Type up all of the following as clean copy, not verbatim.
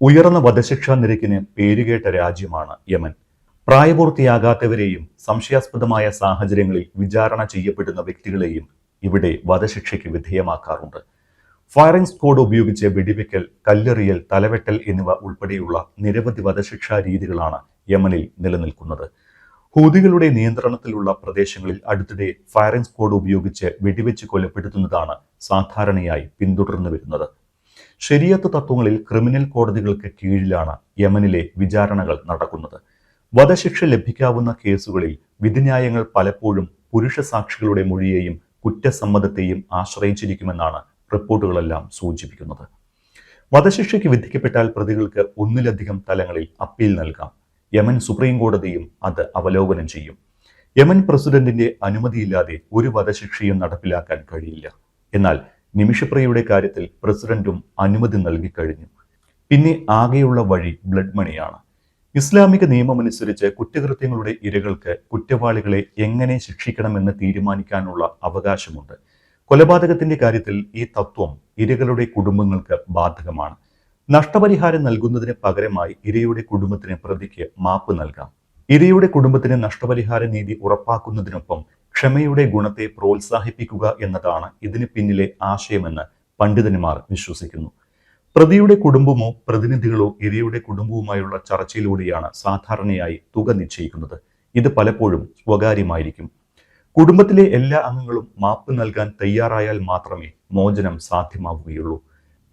ഉയർന്ന വധശിക്ഷാ നിരക്കിന് പേരുകേട്ട രാജ്യമാണ് യമൻ. പ്രായപൂർത്തിയാകാത്തവരെയും സംശയാസ്പദമായ സാഹചര്യങ്ങളിൽ വിചാരണ ചെയ്യപ്പെടുന്ന വ്യക്തികളെയും ഇവിടെ വധശിക്ഷയ്ക്ക് വിധേയമാക്കാറുണ്ട്. ഫയറിംഗ് സ്ക്വാഡ് ഉപയോഗിച്ച് വെടിവെക്കൽ, കല്ലെറിയൽ, തലവെട്ടൽ എന്നിവ ഉൾപ്പെടെയുള്ള നിരവധി വധശിക്ഷാ രീതികളാണ് യമനിൽ നിലനിൽക്കുന്നത്. ഹൂതികളുടെ നിയന്ത്രണത്തിലുള്ള പ്രദേശങ്ങളിൽ അടുത്തിടെ ഫയറിംഗ് സ്ക്വാഡ് ഉപയോഗിച്ച് വെടിവെച്ച് കൊലപ്പെടുത്തുന്നതാണ് സാധാരണയായി പിന്തുടർന്നു വരുന്നത്. ശരിയത്ത് തത്വങ്ങളിൽ ക്രിമിനൽ കോടതികൾക്ക് കീഴിലാണ് യമനിലെ വിചാരണകൾ നടക്കുന്നത്. വധശിക്ഷ ലഭിക്കാവുന്ന കേസുകളിൽ വിധിന്യായങ്ങൾ പലപ്പോഴും പുരുഷ സാക്ഷികളുടെ മൊഴിയെയും കുറ്റസമ്മതത്തെയും ആശ്രയിച്ചിരിക്കുമെന്നാണ് റിപ്പോർട്ടുകളെല്ലാം സൂചിപ്പിക്കുന്നത്. വധശിക്ഷയ്ക്ക് വിധിക്കപ്പെട്ടാൽ പ്രതികൾക്ക് ഒന്നിലധികം തലങ്ങളിൽ അപ്പീൽ നൽകാം. യമൻ സുപ്രീം കോടതിയും അത് അവലോകനം ചെയ്യും. യമൻ പ്രസിഡന്റിന്റെ അനുമതിയില്ലാതെ ഒരു വധശിക്ഷയും നടപ്പിലാക്കാൻ കഴിയില്ല. എന്നാൽ നിമിഷപ്രിയയുടെ കാര്യത്തിൽ പ്രസിഡന്റും അനുമതി നൽകിക്കഴിഞ്ഞു. പിന്നെ ആകെയുള്ള വഴി ബ്ലഡ് മണിയാണ്. ഇസ്ലാമിക നിയമമനുസരിച്ച് കുറ്റകൃത്യങ്ങളുടെ ഇരകൾക്ക് കുറ്റവാളികളെ എങ്ങനെ ശിക്ഷിക്കണമെന്ന് തീരുമാനിക്കാനുള്ള അവകാശമുണ്ട്. കൊലപാതകത്തിന്റെ കാര്യത്തിൽ ഈ തത്വം ഇരകളുടെ കുടുംബങ്ങൾക്ക് ബാധകമാണ്. നഷ്ടപരിഹാരം നൽകുന്നതിന് പകരമായി ഇരയുടെ കുടുംബത്തിന് പ്രതിക്ക് മാപ്പ് നൽകാം. ഇരയുടെ കുടുംബത്തിന് നഷ്ടപരിഹാര നീതി ഉറപ്പാക്കുന്നതിനൊപ്പം ക്ഷമയുടെ ഗുണത്തെ പ്രോത്സാഹിപ്പിക്കുക എന്നതാണ് ഇതിന് പിന്നിലെ ആശയമെന്ന് പണ്ഡിതന്മാർ വിശ്വസിക്കുന്നു. പ്രതിയുടെ കുടുംബമോ പ്രതിനിധികളോ ഇരയുടെ കുടുംബവുമായുള്ള ചർച്ചയിലൂടെയാണ് സാധാരണയായി തുക നിശ്ചയിക്കുന്നത്. ഇത് പലപ്പോഴും സ്വകാര്യമായിരിക്കും. കുടുംബത്തിലെ എല്ലാ അംഗങ്ങളും മാപ്പ് നൽകാൻ തയ്യാറായാൽ മാത്രമേ മോചനം സാധ്യമാവുകയുള്ളൂ.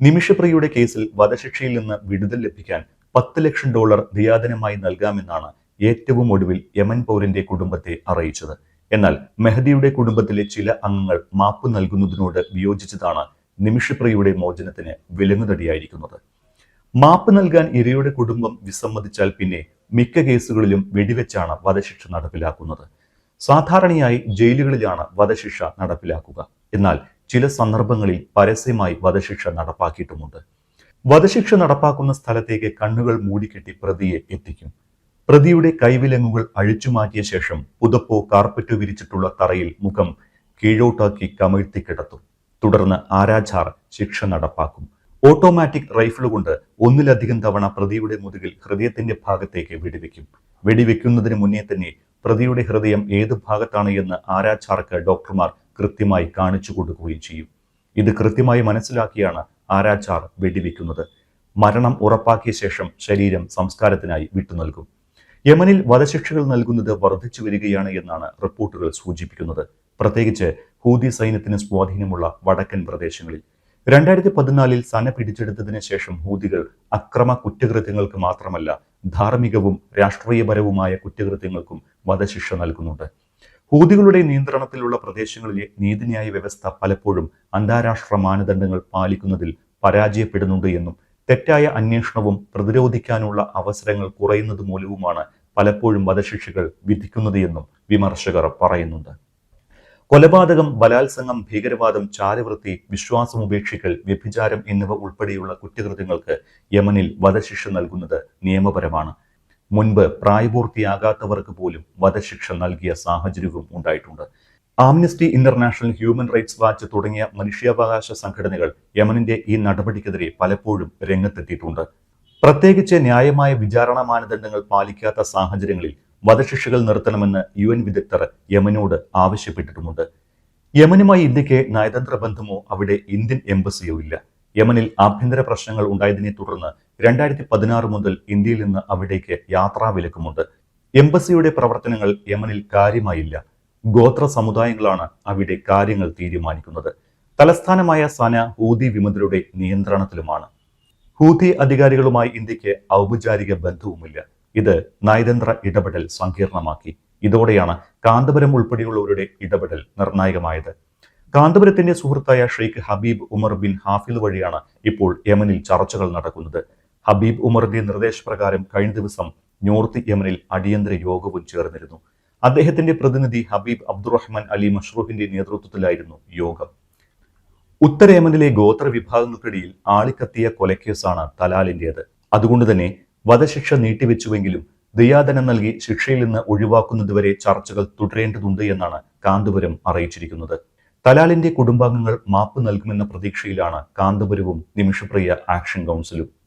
നിമിഷപ്രിയയുടെ കേസിൽ വധശിക്ഷയിൽ നിന്ന് വിടുതൽ ലഭിക്കാൻ $10 ലക്ഷം ദിയാദനമായി നൽകാമെന്നാണ് ഏറ്റവും ഒടുവിൽ യമൻ പൗരന്റെ കുടുംബത്തെ അറിയിച്ചത്. എന്നാൽ മെഹദിയുടെ കുടുംബത്തിലെ ചില അംഗങ്ങൾ മാപ്പ് നൽകുന്നതിനോട് വിയോജിച്ചതാണ് നിമിഷപ്രിയയുടെ മോചനത്തിന് വിലങ്ങുതടിയായിരിക്കുന്നത്. മാപ്പ് നൽകാൻ ഇരയുടെ കുടുംബം വിസമ്മതിച്ചാൽ പിന്നെ മിക്ക കേസുകളിലും വെടിവെച്ചാണ് വധശിക്ഷ നടപ്പിലാക്കുന്നത്. സാധാരണയായി ജയിലുകളിലാണ് വധശിക്ഷ നടപ്പിലാക്കുക. എന്നാൽ ചില സന്ദർഭങ്ങളിൽ പരസ്യമായി വധശിക്ഷ നടപ്പാക്കിയിട്ടുമുണ്ട്. വധശിക്ഷ നടപ്പാക്കുന്ന സ്ഥലത്തേക്ക് കണ്ണുകൾ മൂടിക്കെട്ടി പ്രതിയെ എത്തിക്കും. പ്രതിയുടെ കൈവിലങ്ങുകൾ അഴിച്ചുമാറ്റിയ ശേഷം പുതപ്പോ കാർപ്പറ്റോ വിരിച്ചിട്ടുള്ള തറയിൽ മുഖം കീഴോട്ടാക്കി കമിഴ്ത്തി കിടത്തും. തുടർന്ന് ആരാച്ചാർ ശിക്ഷ നടപ്പാക്കും. ഓട്ടോമാറ്റിക് റൈഫിൾ കൊണ്ട് ഒന്നിലധികം തവണ പ്രതിയുടെ മുതുകിൽ ഹൃദയത്തിന്റെ ഭാഗത്തേക്ക് വെടിവെക്കും. വെടിവെക്കുന്നതിന് മുന്നേ തന്നെ പ്രതിയുടെ ഹൃദയം ഏത് ഭാഗത്താണ് എന്ന് ആരാച്ചാർക്ക് ഡോക്ടർമാർ കൃത്യമായി കാണിച്ചു കൊടുക്കുകയും ചെയ്യും. ഇത് കൃത്യമായി മനസ്സിലാക്കിയാണ് ആരാച്ചാർ വെടിവെക്കുന്നത്. മരണം ഉറപ്പാക്കിയ ശേഷം ശരീരം സംസ്കാരത്തിനായി വിട്ടുനൽകും. യമനിൽ വധശിക്ഷകൾ നൽകുന്നത് വർദ്ധിച്ചു വരികയാണ് എന്നാണ് റിപ്പോർട്ടുകൾ സൂചിപ്പിക്കുന്നത്. പ്രത്യേകിച്ച് ഹൂതി സൈന്യത്തിന് സ്വാധീനമുള്ള വടക്കൻ പ്രദേശങ്ങളിൽ. 2014 സന പിടിച്ചെടുത്തതിന് ശേഷം ഹൂതികൾ അക്രമ കുറ്റകൃത്യങ്ങൾക്ക് മാത്രമല്ല ധാർമ്മികവും രാഷ്ട്രീയപരവുമായ കുറ്റകൃത്യങ്ങൾക്കും വധശിക്ഷ നൽകുന്നുണ്ട്. ഹൂതികളുടെ നിയന്ത്രണത്തിലുള്ള പ്രദേശങ്ങളിലെ നീതിന്യായ വ്യവസ്ഥ പലപ്പോഴും അന്താരാഷ്ട്ര മാനദണ്ഡങ്ങൾ പാലിക്കുന്നതിൽ പരാജയപ്പെടുന്നുണ്ട് എന്നും തെറ്റായ അന്വേഷണവും പ്രതിരോധിക്കാനുള്ള അവസരങ്ങൾ കുറയുന്നത് മൂലവുമാണ് പലപ്പോഴും വധശിക്ഷകൾ വിധിക്കുന്നത് എന്നും വിമർശകർ പറയുന്നുണ്ട്. കൊലപാതകം, ബലാത്സംഗം, ഭീകരവാദം, ചാരവൃത്തി, വിശ്വാസം ഉപേക്ഷിക്കൽ, വ്യഭിചാരം എന്നിവ ഉൾപ്പെടെയുള്ള കുറ്റകൃത്യങ്ങൾക്ക് യമനിൽ വധശിക്ഷ നൽകുന്നത് നിയമപരമാണ്. മുൻപ് പ്രായപൂർത്തിയാകാത്തവർക്ക് പോലും വധശിക്ഷ നൽകിയ സാഹചര്യവും ഉണ്ടായിട്ടുണ്ട്. Amnesty international, human rights watch തുടങ്ങിയ മനുഷ്യാവകാശ സംഘടനകൾ യമനിന്റെ ഈ നടപടിക്കെതിരെ പലപ്പോഴും രംഗത്തെത്തിയിട്ടുണ്ട്. പ്രത്യേകിച്ച് ന്യായമായ വിചാരണ മാനദണ്ഡങ്ങൾ പാലിക്കാത്ത സാഹചര്യങ്ങളിൽ വധശിക്ഷകൾ നിർത്തണമെന്ന് UN വിദഗ്ധർ യമനോട് ആവശ്യപ്പെട്ടിട്ടുമുണ്ട്. യമനുമായി ഇന്ത്യക്ക് നയതന്ത്ര ബന്ധമോ അവിടെ ഇന്ത്യൻ എംബസിയോ ഇല്ല. യമനിൽ ആഭ്യന്തര പ്രശ്നങ്ങൾ ഉണ്ടായതിനെ തുടർന്ന് 2016 മുതൽ ഇന്ത്യയിൽ നിന്ന് അവിടേക്ക് യാത്രാവിലക്കുമുണ്ട്. എംബസിയുടെ പ്രവർത്തനങ്ങൾ യമനിൽ കാര്യമായില്ല. ഗോത്ര സമുദായങ്ങളാണ് അവിടെ കാര്യങ്ങൾ തീരുമാനിക്കുന്നത്. തലസ്ഥാനമായ സന ഹൂതി വിമതരുടെ നിയന്ത്രണത്തിലുമാണ്. ഹൂതി അധികാരികളുമായി ഇന്ത്യക്ക് ഔപചാരിക ബന്ധവുമില്ല. ഇത് നയതന്ത്ര ഇടപെടൽ സങ്കീർണമാക്കി. ഇതോടെയാണ് കാന്തപുരം ഉൾപ്പെടെയുള്ളവരുടെ ഇടപെടൽ നിർണായകമായത്. കാന്തപുരത്തിന്റെ സുഹൃത്തായ ഷെയ്ഖ് ഹബീബ് ഉമർ ബിൻ ഹാഫിദ് വഴിയാണ് ഇപ്പോൾ യമനിൽ ചർച്ചകൾ നടക്കുന്നത്. ഹബീബ് ഉമറിന്റെ നിർദ്ദേശപ്രകാരം കഴിഞ്ഞ ദിവസം നോർത്ത് യമനിൽ അടിയന്തര യോഗവും ചേർന്നിരുന്നു. അദ്ദേഹത്തിന്റെ പ്രതിനിധി ഹബീബ് അബ്ദുറഹ്മാൻ അലി മഷ്റൂഫിന്റെ നേതൃത്വത്തിലായിരുന്നു യോഗം. ഉത്തര യമനിലെ ഗോത്ര വിഭാഗങ്ങൾക്കിടയിൽ ആളിക്കത്തിയ കൊലക്കേസാണ് തലാലിന്റേത്. അതുകൊണ്ട് തന്നെ വധശിക്ഷ നീട്ടിവെച്ചുവെങ്കിലും ദയാദനം നൽകി ശിക്ഷയിൽ നിന്ന് ഒഴിവാക്കുന്നതുവരെ ചർച്ചകൾ തുടരേണ്ടതുണ്ട് എന്നാണ് കാന്തപുരം അറിയിച്ചിരിക്കുന്നത്. തലാലിന്റെ കുടുംബാംഗങ്ങൾ മാപ്പ് നൽകുമെന്ന പ്രതീക്ഷയിലാണ് കാന്തപുരവും നിമിഷപ്രിയ ആക്ഷൻ കൗൺസിലും.